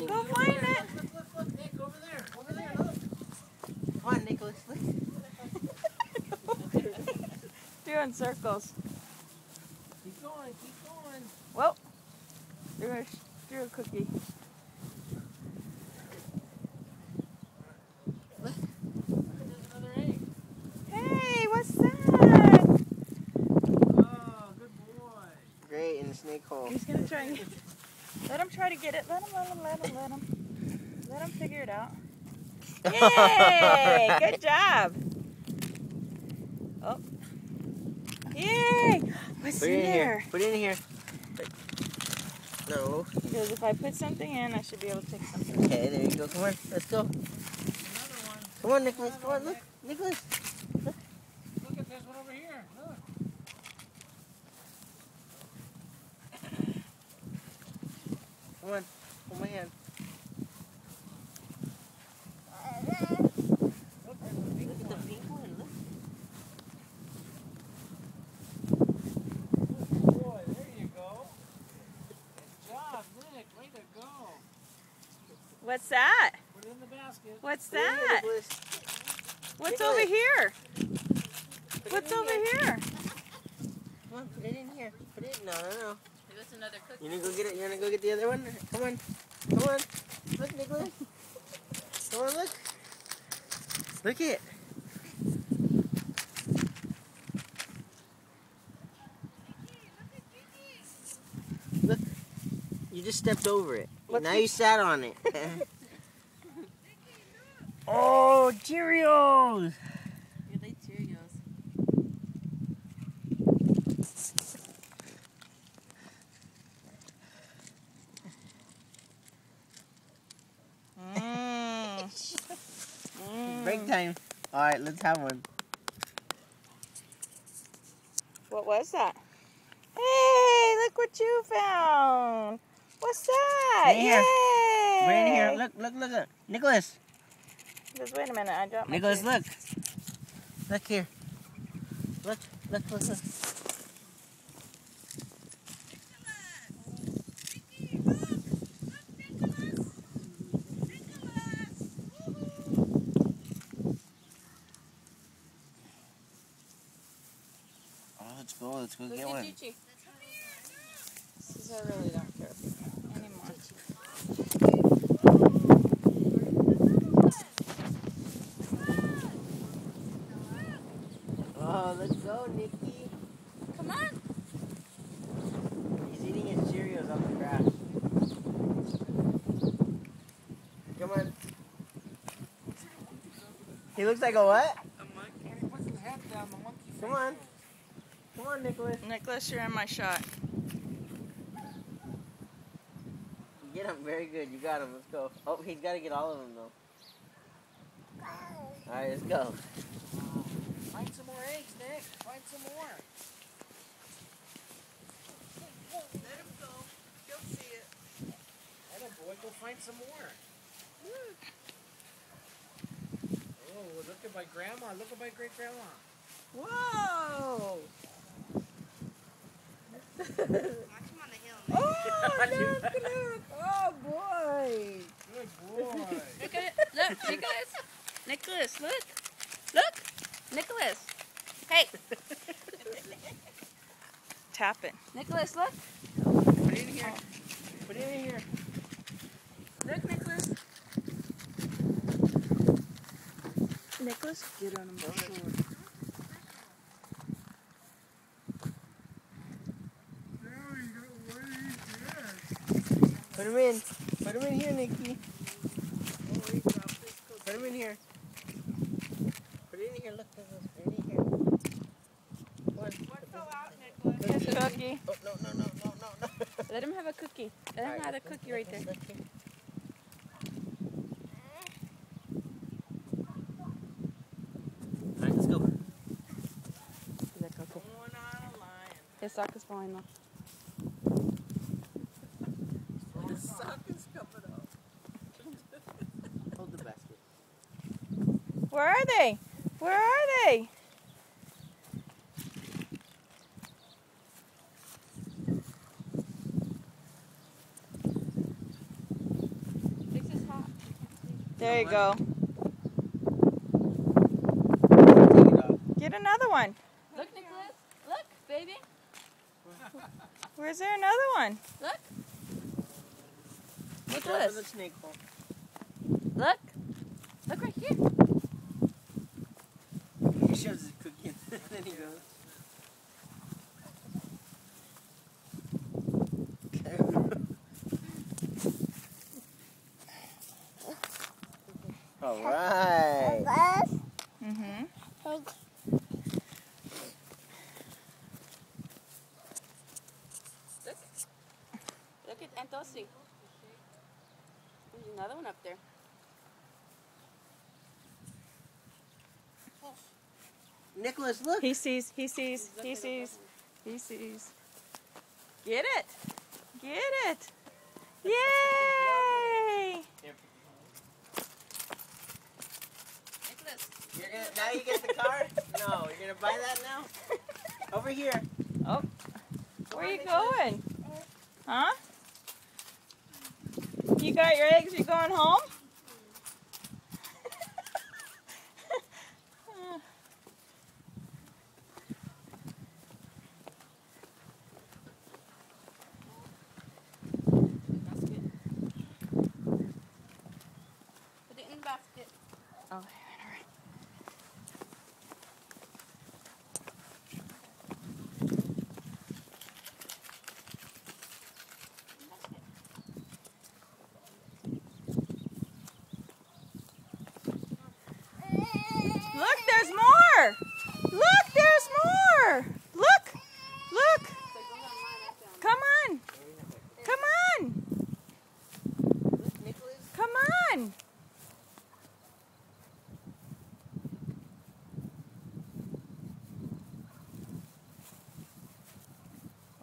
Go find it. Look, Nick, over there. Over there, look. Come on, Nicholas, look. Doing circles. Keep going, keep going. Whoa. Threw a cookie. Look. There's another egg. Hey, what's that? Oh, good boy. Great, in the snake hole. He's gonna try and let him try to get it. Let him. Let him figure it out. Yay! Good job. Oh. Yay! What's Put in it in there? here. Put it in here. No. Because if I put something in, I should be able to take something. Okay, there you go. Come on, let's go. Another one. Come on, Nicholas. Come on, look. Nicholas. Look at this one over here. Look. Come on. Hold my hand. Look at the pink one. Look. Good boy. There you go. Good job, Nick. Way to go. What's that? Put it in the basket. What's Put it in here, that? Nicholas. What's Nicholas. over here? Put it What's in over here. here? Come on, put it in here. Put it. No. Maybe it's another cookie. You wanna go get it? You wanna go get the other one? Come on. Come on. Look, Nicholas. Come on, look. Look it. Look. You just stepped over it. Now you sat on it. Oh, Cheerios! You like Cheerios. Break time. Alright, let's have one. What was that? Hey, look what you found. What's that? Right here. Yay! Right in here. Look. Nicholas. Just wait a minute. I dropped my Nicholas, key. look. Look here. Look. Oh, let's go. Let's go get one. This is, I really don't care anymore. Oh, let's go, Nikki. Come on. He's eating his Cheerios off the grass. Come on. He looks like a what? A monkey. When he puts his head down, the monkey. Come on. Come on, Nicholas. Nicholas, you're in my shot. You get him. Very good. You got him. Let's go. Oh, he's got to get all of them, though. All right, let's go. Find some more eggs, Nick. Find some more. Let him go. He'll see it. Atta boy, go find some more. Oh, look at my grandma. Look at my great grandma. Whoa! Watch him on the hill. Oh, look. Oh, boy. Good boy. Look at it. Look, Nicholas. Nicholas, look. Look. Nicholas. Hey. Tapping. Nicholas, look. Put it in here. Put it in here. Look, Nicholas. Nicholas, get on him. Put him in. Put him in here, Nikki. Put him in here. Put it in here. Look, put it in here. What fell out, Nicholas? Here's a cookie. Oh, no. Let him have a cookie. Let him have a cookie right there. Look here. All right, let's go. Going on a line. His sock is falling off. His sock is coming off. Hold the basket. Where are they? Where are they? There you go. Take it off. Get another one. Look, Nicholas. Look, baby. Where's there another one? Look. Watch out for Nicholas. the snake hole. Look. Look right here. He shoves his cookie in, then he goes. All right. Mm-hmm. Look. Look at Aunt Dulcie. There's another one up there. Nicholas, look. He sees, he sees, he sees, he sees. Get it. Get it. Yay! Nicholas. You're gonna, now you get the car? No, you're gonna buy that now? Over here. Oh, where are you going? Huh? You got your eggs? You going home? Basket. Put it in the basket. Oh, all right. Look, there's more. Look, there's more. Look, look. Come on. Come on. Look, Nicholas. Come on.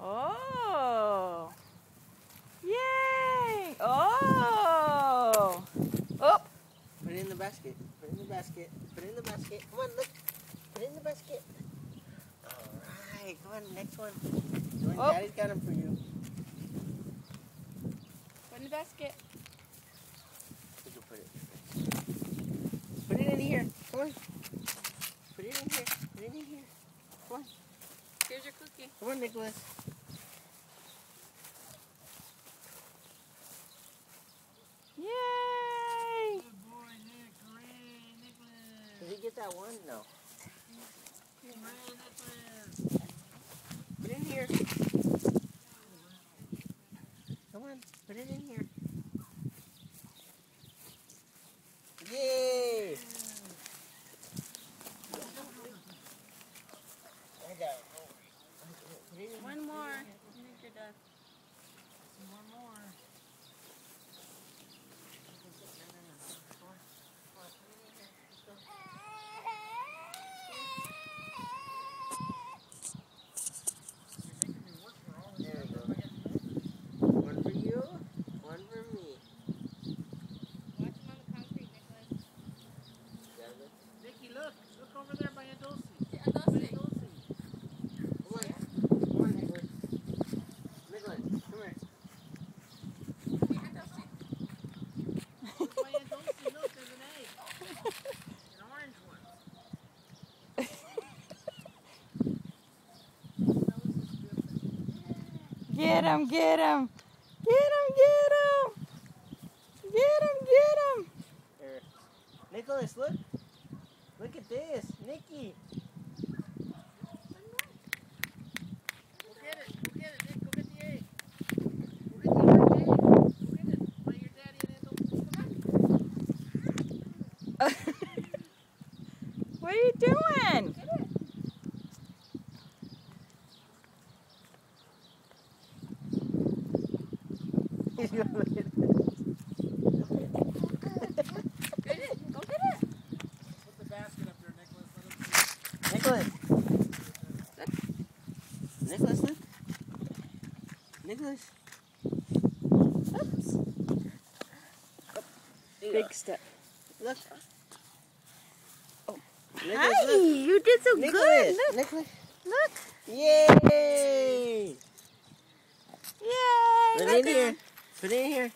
Oh. Yay. Oh. Oh. Put it in the basket. Put it in the basket. Put it in the basket. Come on, look. Put it in the basket. All right. Come on, next one. Oh. Daddy's got them for you. Put in the basket. You can put it. Put it in here. Come on. Put it in here. Put it in here. Come on. Here's your cookie. Come on, Nicholas. Yay. Good boy, Nick. Hooray, Nicholas. Did he get that one? No. Hooray, Nicholas. Put it in here. Come on. Put it in here. Yay! I got it. Put it in. One more. I think you're done. One more. There we go. One for you, one for me. Watch him on the concrete, Nicholas. Nicky, look. Look over there by Aunt Dulcie. Aunt Dulcie. Come on. Come on, Nicholas. Nicholas, come here. Aunt Dulcie. Look by Aunt Dulcie. Look, there's an egg. An orange one. Get him, get him. Get him, get him. Get him, get him. Here. Nicholas, look. Look at this. Nicky. Go get it. Go get it, Nick. Go get the egg. Go get the orange egg. Go get it. By your daddy and Aunt Dulcie. Come on. What are you doing? He's gonna look at it. Get it. Go get it. Put the basket up there, Nicholas. Let him see. Nicholas. Nicholas, look. Nicholas. Oops. Big step. Look. Oh. Nicholas, Hi, look. you did so Nicholas. good. Look, Nicholas. look. Yay! Yay. Put it Look in here. Put it in here.